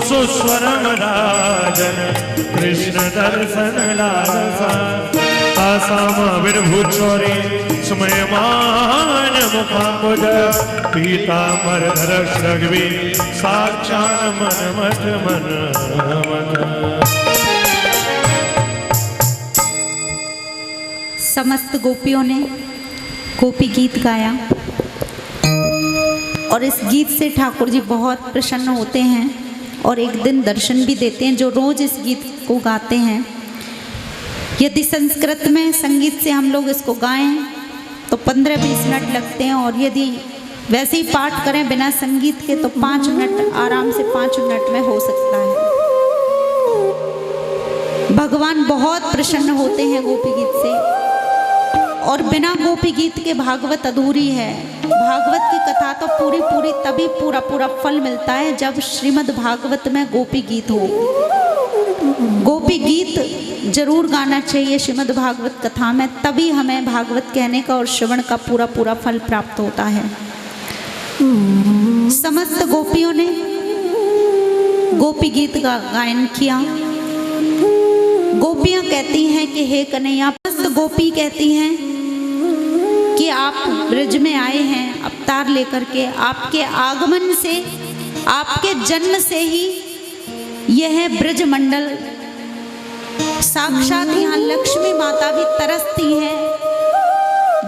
सुस्वरम राजन कृष्ण दर्शन लालसा आसाम विर्भुचोरी स्मयमान मुखाम्बुज पीतांबर धर श्रग्वी साक्षात् मनमथ मनमथ। समस्त गोपियों ने गोपी गीत गाया और इस गीत से ठाकुर जी बहुत प्रसन्न होते हैं और एक दिन दर्शन भी देते हैं जो रोज इस गीत को गाते हैं। यदि संस्कृत में संगीत से हम लोग इसको गाएं तो 15-20 मिनट लगते हैं और यदि वैसे ही पाठ करें बिना संगीत के तो 5 मिनट आराम से 5 मिनट में हो सकता है। भगवान बहुत प्रसन्न होते हैं गोपी गीत से और बिना गोपी गीत के भागवत अधूरी है। भागवत की कथा तो पूरी तभी पूरा फल मिलता है जब श्रीमद् भागवत में गोपी गीत हो। गोपी गीत जरूर गाना चाहिए श्रीमद् भागवत कथा में, तभी हमें भागवत कहने का और श्रवण का पूरा फल प्राप्त होता है। समस्त गोपियों ने गोपी गीत का गायन किया। गोपियां कहती हैं कि हे कन्हैया, गोपी कहती हैं कि आप ब्रज में आए हैं अवतार लेकर के, आपके आगमन से, आपके जन्म से ही यह ब्रज मंडल, साक्षात यहाँ लक्ष्मी माता भी तरसती हैं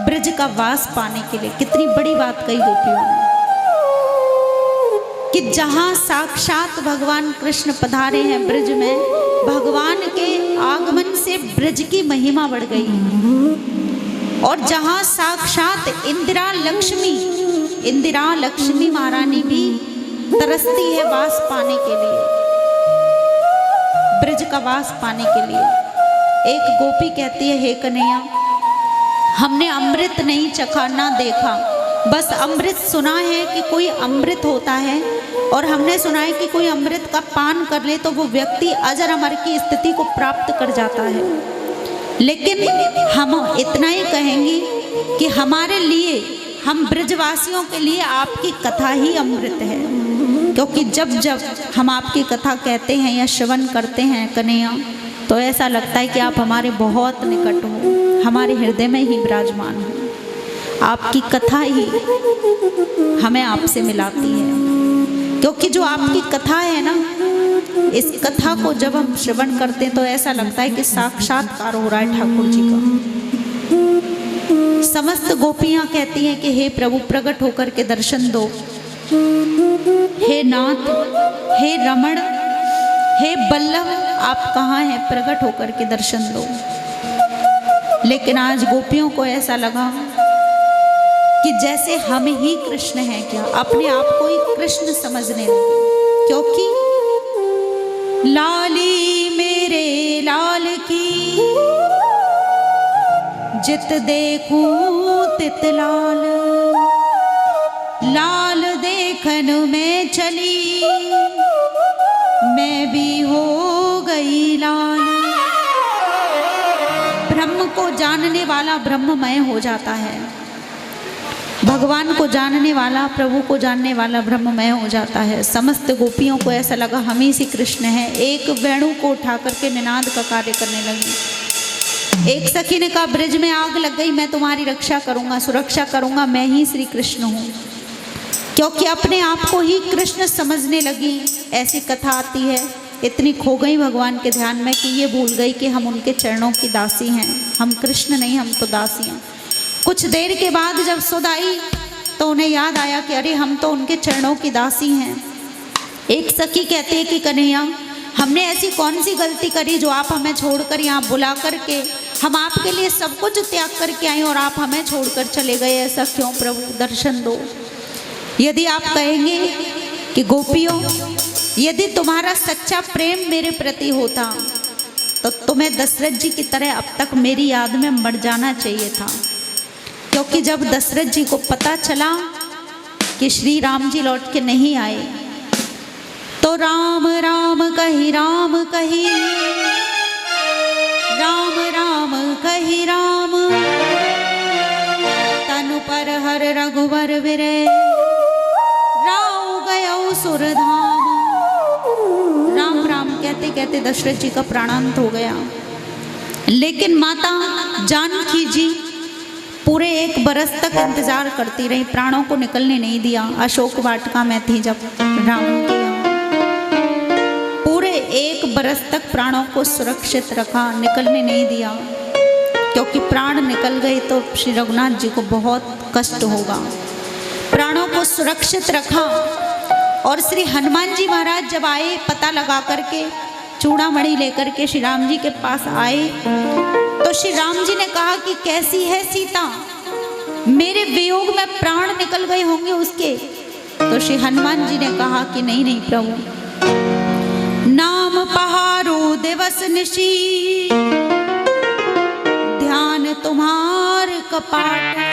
ब्रज का वास पाने के लिए। कितनी बड़ी बात कही गोपियों ने कि जहाँ साक्षात भगवान कृष्ण पधारे हैं ब्रज में, भगवान के आगमन से ब्रज की महिमा बढ़ गई। और जहाँ साक्षात इंदिरा लक्ष्मी महारानी भी तरसती है वास पाने के लिए, ब्रज का वास पाने के लिए। एक गोपी कहती है, हे कन्हैया, हमने अमृत नहीं चखा ना देखा, बस अमृत सुना है कि कोई अमृत होता है, और हमने सुना है कि कोई अमृत का पान कर ले तो वो व्यक्ति अजर अमर की स्थिति को प्राप्त कर जाता है। लेकिन हम इतना ही कहेंगे कि हमारे लिए, हम ब्रजवासियों के लिए आपकी कथा ही अमृत है, क्योंकि जब जब हम आपकी कथा कहते हैं या श्रवण करते हैं कन्हैया, तो ऐसा लगता है कि आप हमारे बहुत निकट हो, हमारे हृदय में ही विराजमान हो। आपकी कथा ही हमें आपसे मिलाती है, क्योंकि जो आपकी कथा है ना, इस कथा को जब हम श्रवण करते हैं तो ऐसा लगता है कि साक्षात्कार हो रहा है ठाकुर जी का। समस्त गोपियां कहती हैं कि हे प्रभु प्रकट होकर के दर्शन दो, हे नाथ, हे रमण, हे बल्लभ, आप कहाँ हैं, प्रकट होकर के दर्शन दो। लेकिन आज गोपियों को ऐसा लगा कि जैसे हम ही कृष्ण हैं क्या, अपने आप को ही कृष्ण समझने लगे, क्योंकि लाली मेरे लाल की जित देखूं तित लाल, लाल देखन में चली मैं भी हो गई लाल। ब्रह्म को जानने वाला ब्रह्ममय हो जाता है, भगवान को जानने वाला, प्रभु को जानने वाला ब्रह्ममय हो जाता है। समस्त गोपियों को ऐसा लगा हम ही श्री कृष्ण हैं। एक वेणु को उठा करके निनाद का कार्य करने लगी। एक सखी ने कहा ब्रज में आग लग गई, मैं तुम्हारी रक्षा करूंगा, सुरक्षा करूंगा, मैं ही श्री कृष्ण हूँ, क्योंकि अपने आप को ही कृष्ण समझने लगी। ऐसी कथा आती है, इतनी खो गई भगवान के ध्यान में कि ये भूल गई कि हम उनके चरणों की दासी हैं, हम कृष्ण नहीं, हम तो दासी हैं। कुछ देर के बाद जब सुध आई तो उन्हें याद आया कि अरे हम तो उनके चरणों की दासी हैं। एक सखी कहती है कि कन्हैया, हमने ऐसी कौन सी गलती करी जो आप हमें छोड़कर यहाँ बुला करके, हम आपके लिए सब कुछ त्याग करके आए और आप हमें छोड़कर चले गए, ऐसा क्यों प्रभु, दर्शन दो। यदि आप कहेंगे कि गोपियों, यदि तुम्हारा सच्चा प्रेम मेरे प्रति होता तो तुम्हें दशरथ जी की तरह अब तक मेरी याद में मर जाना चाहिए था, क्योंकि जब दशरथ जी को पता चला कि श्री राम जी लौट के नहीं आए तो राम राम कही राम कही, राम राम कही राम, तनु पर हर रघुवर विरय, राव गयो सुरधाम। राम राम कहते कहते दशरथ जी का प्राणांत हो गया। लेकिन माता जानकी जी पूरे 1 बरस तक इंतजार करती रही, प्राणों को निकलने नहीं दिया। अशोक वाटिका में थी जब रावण के यहाँ, पूरे 1 बरस तक प्राणों को सुरक्षित रखा, निकलने नहीं दिया, क्योंकि प्राण निकल गए तो श्री रघुनाथ जी को बहुत कष्ट होगा। प्राणों को सुरक्षित रखा। और श्री हनुमान जी महाराज जब आए, पता लगा करके चूड़ामणि लेकर के श्री राम जी के पास आए, तो श्री राम जी ने कहा कि कैसी है सीता, मेरे वियोग में प्राण निकल गए होंगे उसके। तो श्री हनुमान जी ने कहा कि नहीं नहीं प्रभु, नाम पहारो दिवस निशी, ध्यान तुम्हार कपाट,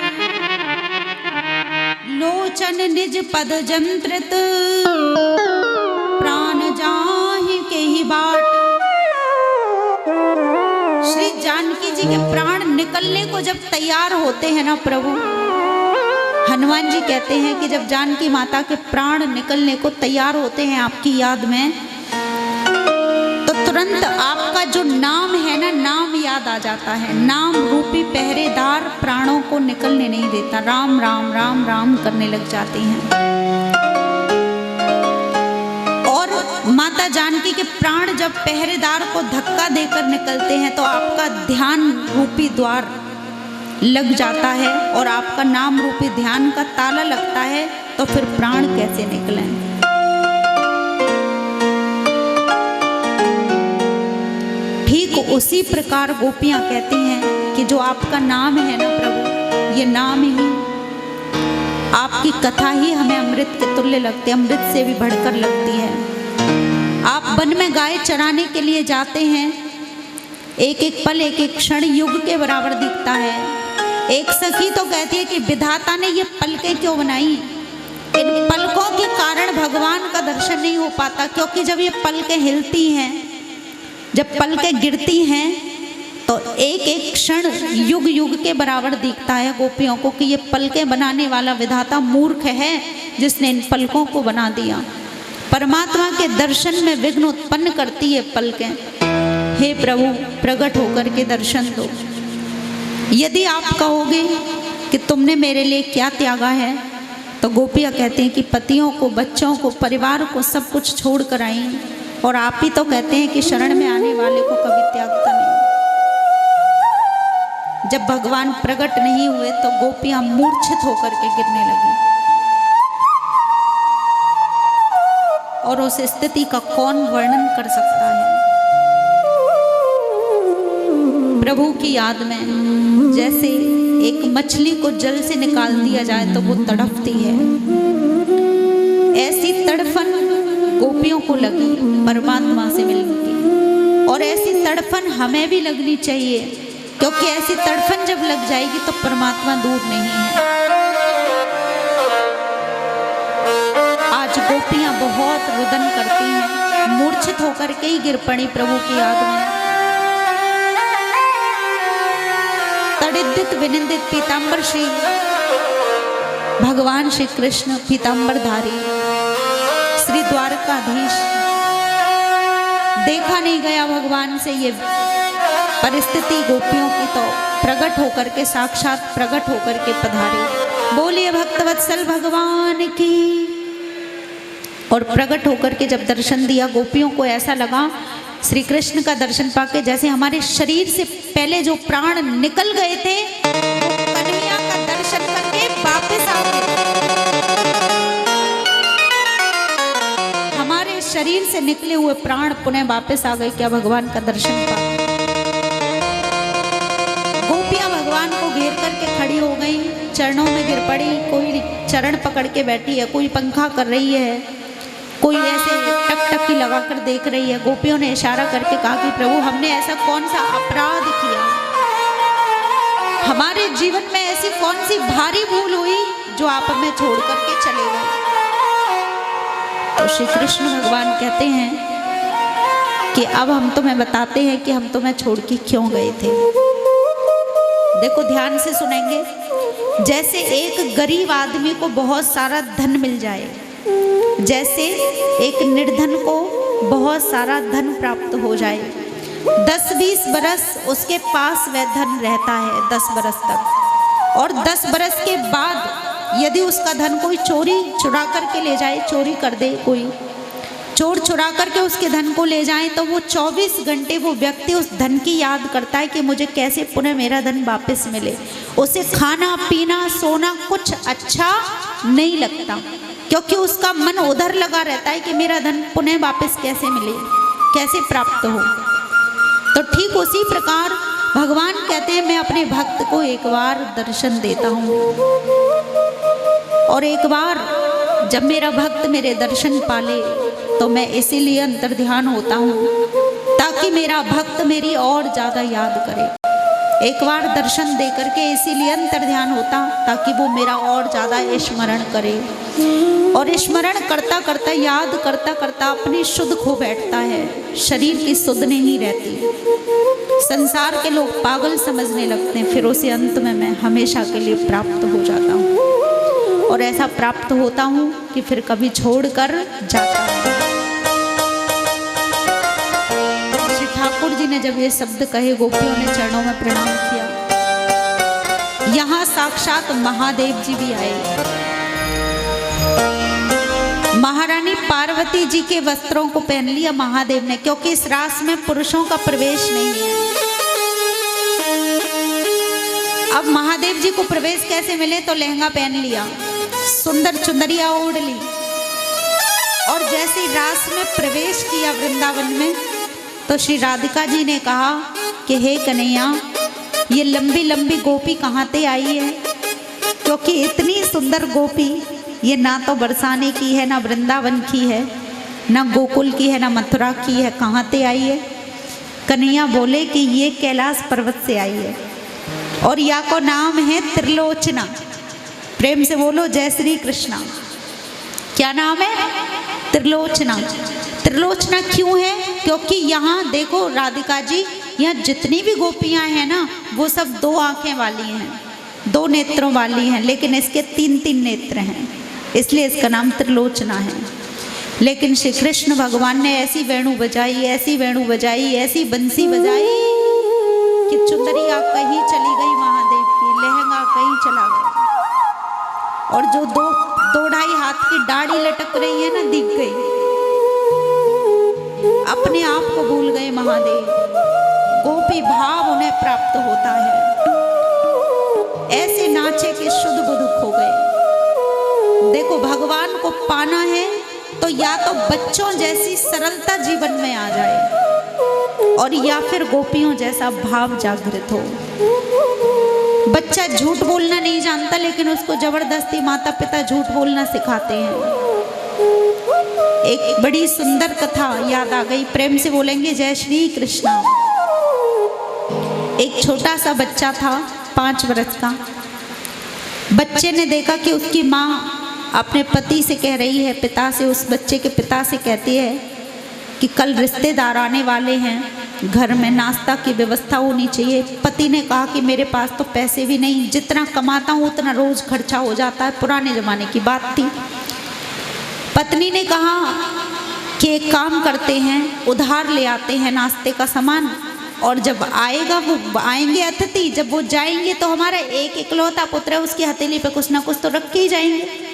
लोचन निज पद जंत्रित, प्राण जाहि के ही बाट। श्री जानकी जी के प्राण निकलने को जब तैयार होते हैं ना प्रभु, हनुमान जी कहते हैं कि जब जानकी माता के प्राण निकलने को तैयार होते हैं आपकी याद में, तो तुरंत आपका जो नाम है ना, नाम याद आ जाता है। नाम रूपी पहरेदार प्राणों को निकलने नहीं देता, राम राम राम राम करने लग जाते हैं। और माता जानकी के प्राण जब पहरेदार को धक्का देकर निकलते हैं तो आपका ध्यान रूपी द्वार लग जाता है और आपका नाम रूपी ध्यान का ताला लगता है, तो फिर प्राण कैसे निकलें। ठीक उसी प्रकार गोपियां कहती हैं कि जो आपका नाम है ना प्रभु, ये नाम ही, आपकी कथा ही हमें अमृत के तुल्य लगती है, अमृत से भी बढ़कर लगती है। आप वन में गाय चराने के लिए जाते हैं, एक एक पल, एक एक क्षण युग के बराबर दिखता है। एक सखी तो कहती है कि विधाता ने ये पलकें क्यों बनाई, इन पलकों के कारण भगवान का दर्शन नहीं हो पाता, क्योंकि जब ये पलकें हिलती हैं, जब पलकें गिरती हैं तो एक एक क्षण युग युग के बराबर दिखता है गोपियों को कि ये पलकें बनाने वाला विधाता मूर्ख है जिसने इन पलकों को बना दिया। परमात्मा के दर्शन में विघ्न उत्पन्न करती है पलकें। हे प्रभु प्रकट होकर के दर्शन दो। यदि आप कहोगे कि तुमने मेरे लिए क्या त्यागा है, तो गोपियाँ कहते हैं कि पतियों को, बच्चों को, परिवार को सब कुछ छोड़ कर आई, और आप ही तो कहते हैं कि शरण में आने वाले को कभी त्यागता नहीं। जब भगवान प्रकट नहीं हुए तो गोपियाँ मूर्छित होकर के गिरने लगी, और उस स्थिति का कौन वर्णन कर सकता है। प्रभु की याद में जैसे एक मछली को जल से निकाल दिया जाए तो वो तड़पती है, ऐसी तड़फन गोपियों को लगी परमात्मा से मिलने की, और ऐसी तड़फन हमें भी लगनी चाहिए, क्योंकि ऐसी तड़फन जब लग जाएगी तो परमात्मा दूर नहीं है। आज गोपियां बहुत रुदन करती हैं, मूर्छित होकर के ही गिर पड़ी प्रभु की याद में। तड़िद्दित विनिंदित पीतांबर श्री भगवान श्री कृष्ण पीतांबरधारी श्री द्वारकाधीश, देखा नहीं गया भगवान से ये परिस्थिति गोपियों की, तो प्रकट होकर के, साक्षात प्रकट होकर के पधारे। बोलिए भक्तवत्सल भगवान की। और प्रकट होकर के जब दर्शन दिया गोपियों को, ऐसा लगा श्री कृष्ण का दर्शन पाके जैसे हमारे शरीर से पहले जो प्राण निकल गए थे, कन्हैया का दर्शन करके वापस आ गए। हमारे शरीर से निकले हुए प्राण पुनः वापस आ गए, क्या भगवान का दर्शन पा। गोपियां भगवान को घेर करके खड़ी हो गई, चरणों में गिर पड़ी, कोई चरण पकड़ के बैठी है, कोई पंखा कर रही है, कोई ऐसे टकटकी लगाकर देख रही है। गोपियों ने इशारा करके कहा कि प्रभु हमने ऐसा कौन सा अपराध किया, हमारे जीवन में ऐसी कौन सी भारी भूल हुई जो आप हमें छोड़ करके चले गए। तो श्री कृष्ण भगवान कहते हैं कि अब हम तुम्हें बताते हैं कि हम तुम्हें छोड़ के क्यों गए थे। देखो ध्यान से सुनेंगे। जैसे एक गरीब आदमी को बहुत सारा धन मिल जाए, जैसे एक निर्धन को बहुत सारा धन प्राप्त हो जाए, 10-20 बरस उसके पास वह धन रहता है, 10 बरस तक, और 10 बरस के बाद यदि उसका धन कोई चोरी चुरा करके ले जाए, चोरी कर दे, कोई चोर चुरा करके उसके धन को ले जाए, तो वो 24 घंटे वो व्यक्ति उस धन की याद करता है कि मुझे कैसे पुनः मेरा धन वापस मिले। उसे खाना पीना सोना कुछ अच्छा नहीं लगता, क्योंकि उसका मन उधर लगा रहता है कि मेरा धन पुनः वापस कैसे मिले, कैसे प्राप्त हो। तो ठीक उसी प्रकार भगवान कहते हैं मैं अपने भक्त को एक बार दर्शन देता हूँ, और एक बार जब मेरा भक्त मेरे दर्शन पाले तो मैं इसीलिए अंतर्ध्यान होता हूँ ताकि मेरा भक्त मेरी और ज़्यादा याद करे। एक बार दर्शन दे करके इसीलिए अंतर्ध्यान होता ताकि वो मेरा और ज़्यादा स्मरण करे, और स्मरण करता करता, याद करता करता अपनी शुद्ध खो बैठता है, शरीर की सुध नहीं रहती। संसार के लोग पागल समझने लगते हैं, फिर उसे अंत में मैं हमेशा के लिए प्राप्त हो जाता हूँ, और ऐसा प्राप्त होता हूँ कि फिर कभी छोड़ कर जाता है। श्री ठाकुर जी ने जब ये शब्द कहे, गोपियों ने चरणों में प्रणाम किया। यहाँ साक्षात महादेव जी भी आए। महारानी पार्वती जी के वस्त्रों को पहन लिया महादेव ने, क्योंकि इस रास में पुरुषों का प्रवेश नहीं है। अब महादेव जी को प्रवेश कैसे मिले, तो लहंगा पहन लिया, सुंदर चुंदरिया ओढ़ ली, और जैसे रास में प्रवेश किया वृंदावन में, तो श्री राधिका जी ने कहा कि हे कन्हैया, ये लंबी लंबी गोपी कहाँ से आई है, क्योंकि इतनी सुंदर गोपी ये ना तो बरसाने की है, ना वृंदावन की है, ना गोकुल की है, ना मथुरा की है, कहाँ से आई है। कन्हैया बोले कि ये कैलाश पर्वत से आई है। और या को नाम है त्रिलोचना। प्रेम से बोलो जय श्री कृष्णा। क्या नाम है? त्रिलोचना। त्रिलोचना क्यों है? क्योंकि यहाँ देखो राधिका जी, यहाँ जितनी भी गोपियाँ हैं ना, वो सब 2 आँखें वाली हैं, 2 नेत्रों वाली हैं, लेकिन इसके 3-3 नेत्र हैं, इसलिए इसका नाम त्रिलोचना है। लेकिन श्री कृष्ण भगवान ने ऐसी वेणु बजाई, ऐसी वेणु बजाई, ऐसी बंसी बजाई कि चुंदरिया कहीं चली गई महादेव की, लहंगा कहीं चला गया, और जो 2-2.5 हाथ की दाढ़ी लटक रही है ना, दिख गई। अपने आप को भूल गए महादेव, गोपी भाव उन्हें प्राप्त होता है। ऐसे नाचे कि शुद्ध बुद्धुक हो गए। देखो भगवान को पाना है तो या तो बच्चों जैसी सरलता जीवन में आ जाए, और या फिर गोपियों जैसा भाव जागृत हो। बच्चा झूठ बोलना नहीं जानता, लेकिन उसको जबरदस्ती माता पिता झूठ बोलना सिखाते हैं। एक बड़ी सुंदर कथा याद आ गई, प्रेम से बोलेंगे जय श्री कृष्णा। एक छोटा सा बच्चा था, 5 वर्ष का। बच्चे ने देखा कि उसकी माँ अपने पति से कह रही है, पिता से, उस बच्चे के पिता से कहती है कि कल रिश्तेदार आने वाले हैं, घर में नाश्ता की व्यवस्था होनी चाहिए। पति ने कहा कि मेरे पास तो पैसे भी नहीं, जितना कमाता हूँ उतना रोज खर्चा हो जाता है। पुराने जमाने की बात थी। पत्नी ने कहा कि एक काम करते हैं, उधार ले आते हैं नाश्ते का सामान, और जब आएगा वो आएंगे अतिथि, जब वो जाएंगे तो हमारा एक इकलौता पुत्र है, उसकी हथेली पे कुछ ना कुछ तो रख के ही जाएंगे।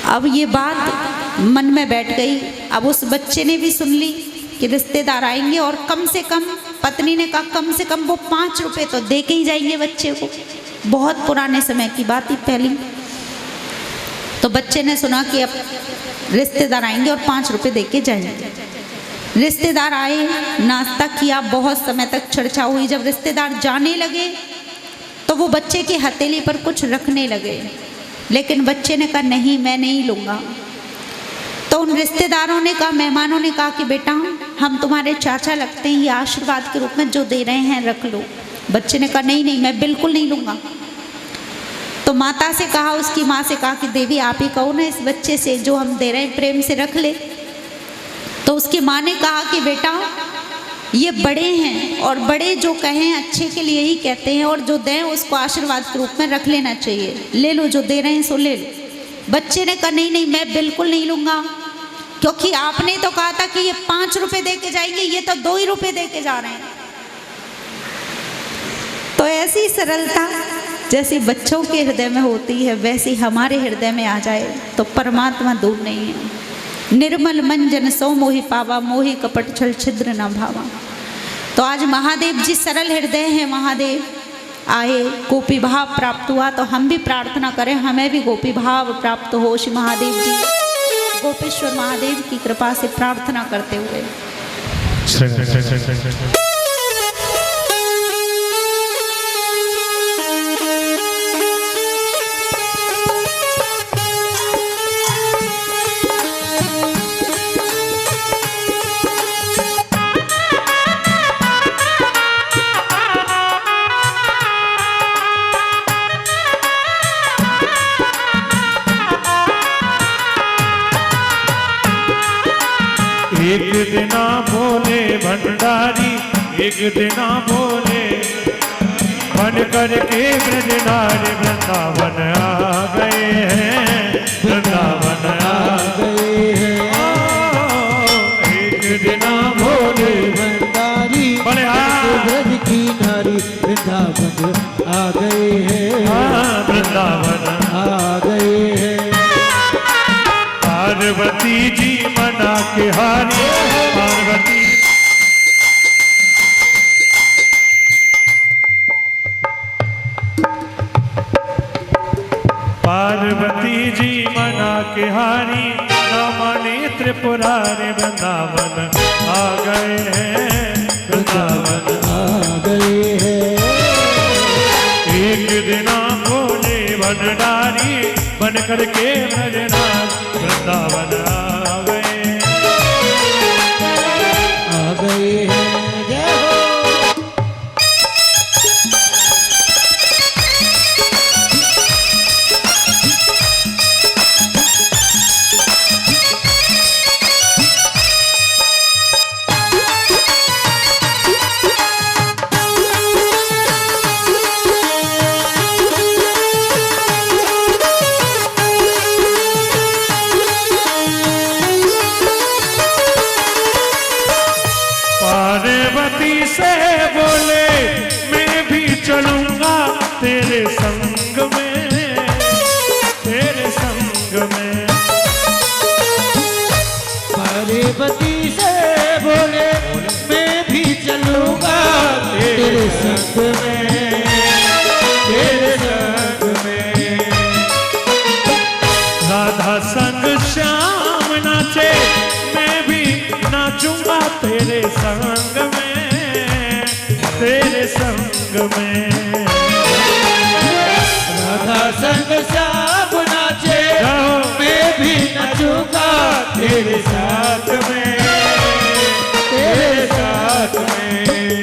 अब ये बात मन में बैठ गई। अब उस बच्चे ने भी सुन ली कि रिश्तेदार आएंगे, और कम से कम, पत्नी ने कहा कम से कम वो 5 रुपए तो दे के ही जाएंगे बच्चे को। बहुत पुराने समय की बात ही पहली। तो बच्चे ने सुना कि अब रिश्तेदार आएंगे और 5 रुपए दे के जाएंगे। रिश्तेदार आए, नाश्ता किया, बहुत समय तक चर्चा हुई। जब रिश्तेदार जाने लगे तो वो बच्चे की हथेली पर कुछ रखने लगे, लेकिन बच्चे ने कहा नहीं, मैं नहीं लूँगा। तो उन रिश्तेदारों ने कहा, मेहमानों ने कहा कि बेटा हम तुम्हारे चाचा लगते हैं, ये आशीर्वाद के रूप में जो दे रहे हैं रख लो। बच्चे ने कहा नहीं नहीं, मैं बिल्कुल नहीं लूँगा। तो माता से कहा, उसकी माँ से कहा कि देवी आप ही कहो ना इस बच्चे से, जो हम दे रहे हैं प्रेम से रख ले। तो उसकी माँ ने कहा कि बेटा ये बड़े हैं, और बड़े जो कहें अच्छे के लिए ही कहते हैं, और जो दें उसको आशीर्वाद के रूप में रख लेना चाहिए। ले लो, जो दे रहे हैं सो ले लो। बच्चे ने कहा नहीं नहीं, मैं बिल्कुल नहीं लूँगा, क्योंकि आपने तो कहा था कि ये 5 रुपए दे के जाएंगे, ये तो 2 ही रुपए दे के जा रहे हैं। तो ऐसी सरलता जैसी बच्चों के हृदय में होती है, वैसी हमारे हृदय में आ जाए तो परमात्मा दूर नहीं है। निर्मल मन जन सो मोहि पावा, मोहि कपट छल छिद्र न भावा। तो आज महादेव जी सरल हृदय हैं, महादेव आए, गोपी भाव प्राप्त हुआ। तो हम भी प्रार्थना करें हमें भी गोपी भाव प्राप्त हो। श्री महादेव जी, गोपेश्वर महादेव की कृपा से प्रार्थना करते हुए एक दिना बोले भंडारी, एक दिना बोले बन करके ब्रजनारी वृंदावन आ गए हैं, वृंदावन आ गए हैं। एक दिना बोले भंडारी, बोले ब्रज की नारी वृंदावन आ गए हैं, वृंदावन आ गए हैं। पार्वती जी मना के हारी, पार्वती पार्वती जी मना के हारी, न माने त्रिपुरारी वृंदावन आ गए हैं, वृंदावन आ गए हैं। एक दिना बोले भंडारी बन करके ब्रजनाथ वृंदावन आ गए हैं। जय हो। संग में। राधा संग श्याम नाचे, जाओ मैं भी नचूंगा तेरे साथ में, तेरे साथ में।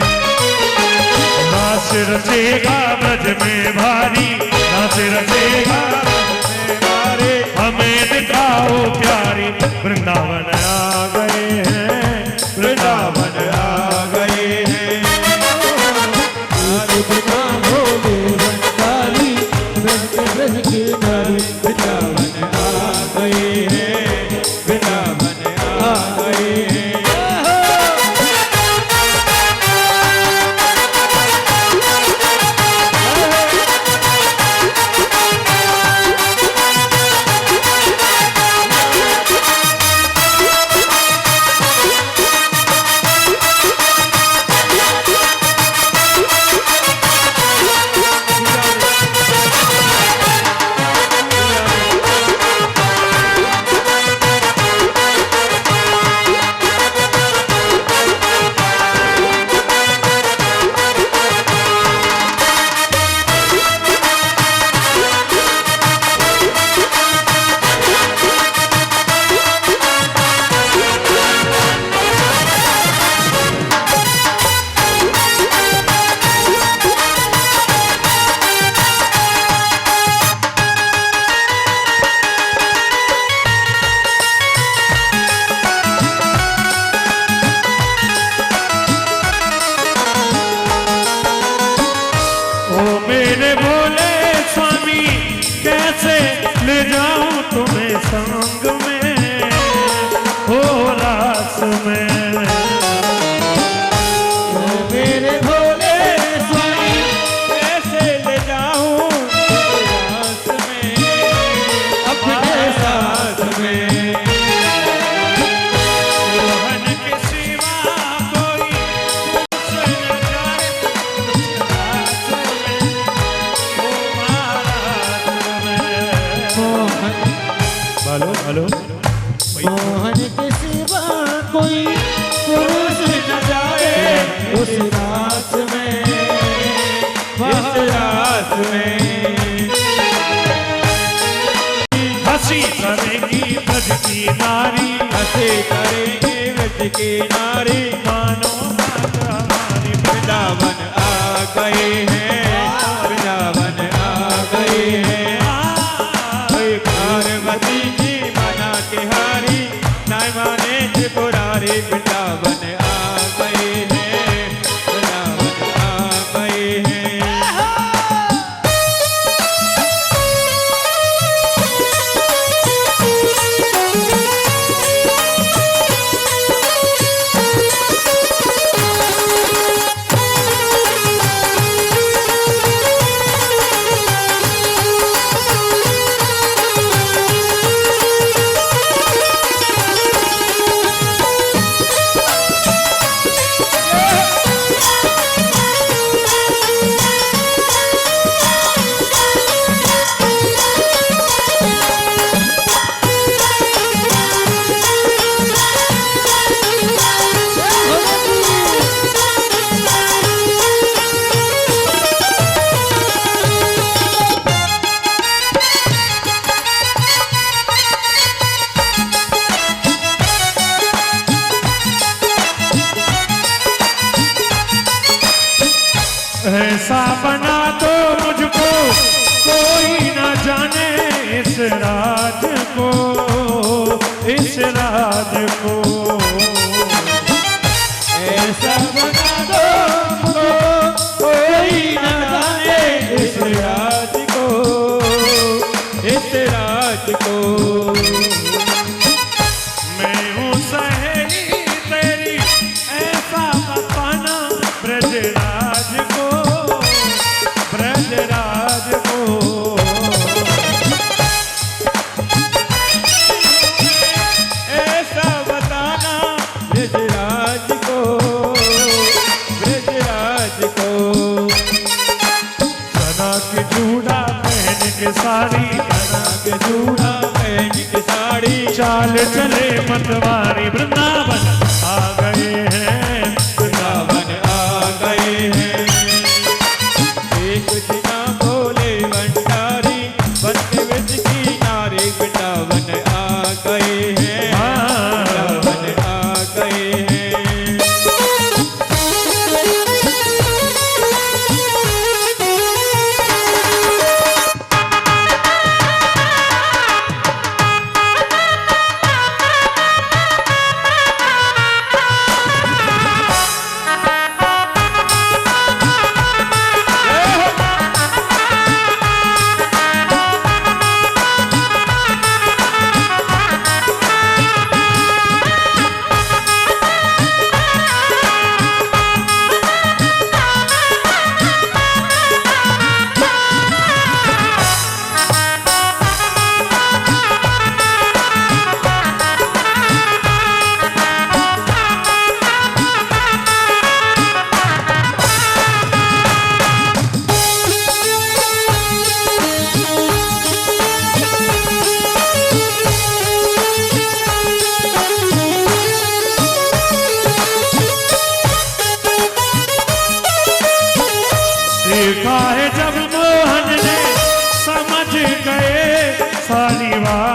नाच रचेगा ब्रज में भारी, नाच रचेगा ब्रज में भारी, हमें दिखाओ प्यारी। वृंदावन आ गए हैं, वृंदावन आ गए हैं। बिना भोले बंगाली, ब्रज की नारी वृंदावन आ गए हैं, वृंदावन आ गए हैं। मेरे भोले स्वामी कैसे ले जाऊं तुम्हें संग में, हो रास में। मेरे भोले स्वामी कैसे ले जाऊं रास में, अपने साथ में। मोहन के सिवा कोई मुझसे न जाए, रास में, हो महाराज में। हेलो हेलो, मोहन के सिवा कोई पुरुष न जाए उस रात में, उस रात में। हंसी करेगी ब्रज की नारी, हंसी करेगी ब्रज की नारी, मानो बात हमारी। वृंदावन आ गए हैं, वृंदावन आ गए हैं। पार्वती जी मना के हारी, नाय माने त्रिपुरारी। वृंदावन आ गए हैं, वृंदावन आ गए हैं। ऐसा बना दो मुझको कोई न जाने इस राज को, इस राज को। ऐसा बना दो कोई न जाने इस राज को, इस राज को। मैं हूँ सहेली तेरी, ऐसा बताना ब्रजराज को, ब्रजराज को। ऐसा बताना ब्रजराज को, ब्रजराज को। सना के जूड़ा पहन के साड़ी, सना के जूड़ा पहन के साड़ी, चाल चले मतवारी। वृंदावन आ गए हैं, वृंदावन आ गए हैं।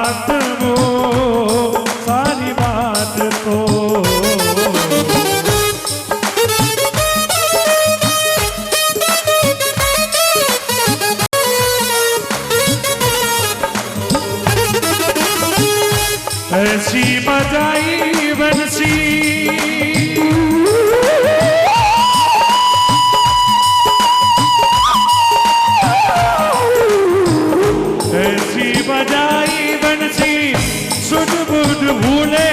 बात वो सारी बात तो ऐसी बजाई बंसी ऐसी बजाई बंसी सुध बुध भूले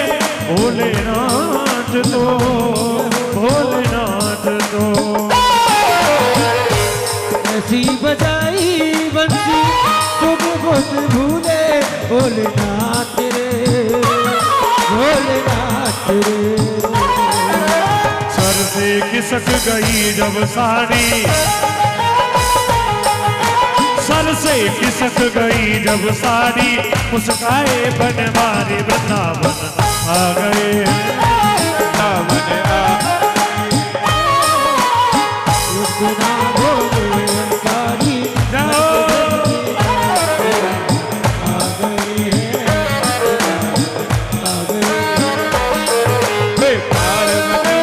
भोलेनाथ तो भोलेनाथ तो ऐसी बजाई बंसी तुम बुध भूले भोलेनाथ रे भोलेनाथ रे। सर से खिसक गई जब साड़ी सर से खिसक गई जब साड़ी मुस्काए बनवारी वृंदावन आ गए वृंदावन आ रुकना भोले अंगारी जाओ आ गई है आ गई हे पार्वती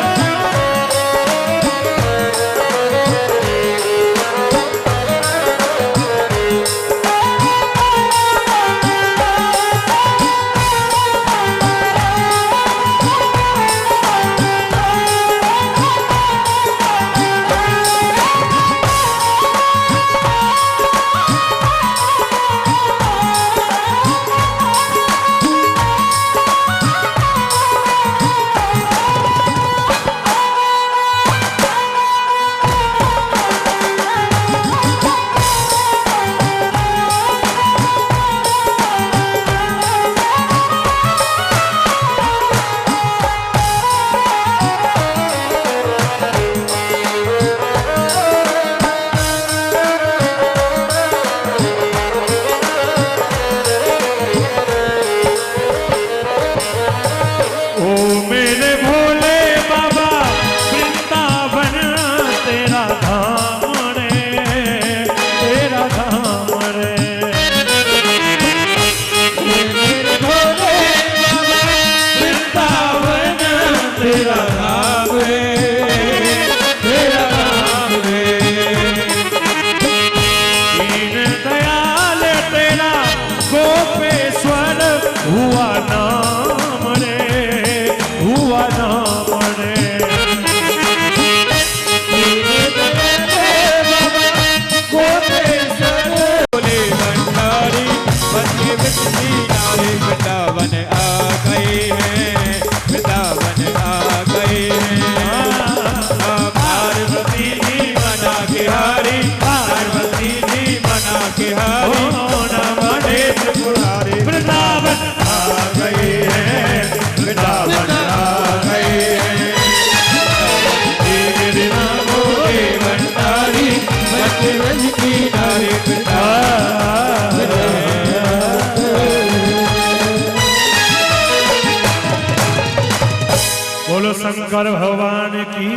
बोलो शंकर भगवान की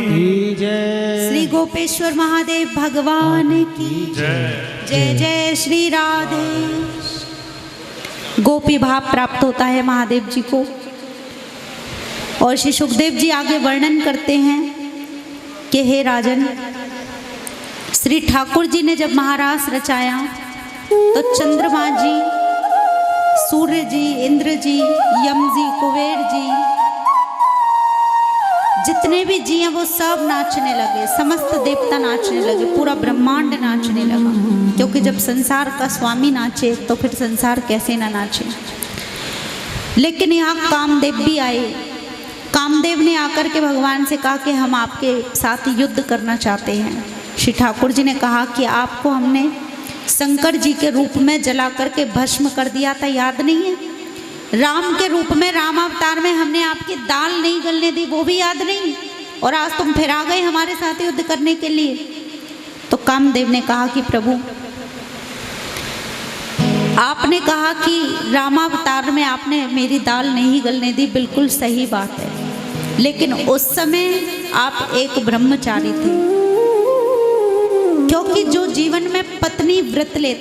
जय। श्री गोपेश्वर महादेव भगवान की जय। जय जय श्री राधे। गोपी भाव प्राप्त होता है महादेव जी को। और श्री सुखदेव जी आगे वर्णन करते हैं कि हे राजन, श्री ठाकुर जी ने जब महारास रचाया तो चंद्रमा जी, सूर्य जी, इंद्र जी, यम जी, कुबेर जी, जितने भी जी हैं वो सब नाचने लगे, समस्त देवता नाचने लगे, पूरा ब्रह्मांड नाचने लगा। क्योंकि जब संसार का स्वामी नाचे तो फिर संसार कैसे ना नाचे। लेकिन यहाँ कामदेव भी आए। कामदेव ने आकर के भगवान से कहा कि हम आपके साथ युद्ध करना चाहते हैं। श्री ठाकुर जी ने कहा कि आपको हमने शंकर जी के रूप में जला करके भस्म कर दिया था, याद नहीं है? राम के रूप में, राम अवतार में हमने आपकी दाल नहीं गलने दी, वो भी याद नहीं? और आज तुम फिर आ गए हमारे साथ युद्ध करने के लिए। तो कामदेव ने कहा कि प्रभु, आपने कहा कि रामावतार में आपने मेरी दाल नहीं गलने दी, बिल्कुल सही बात है। लेकिन उस समय आप एक ब्रह्मचारी थे। क्योंकि जो जीवन में पत्नी व्रत लेता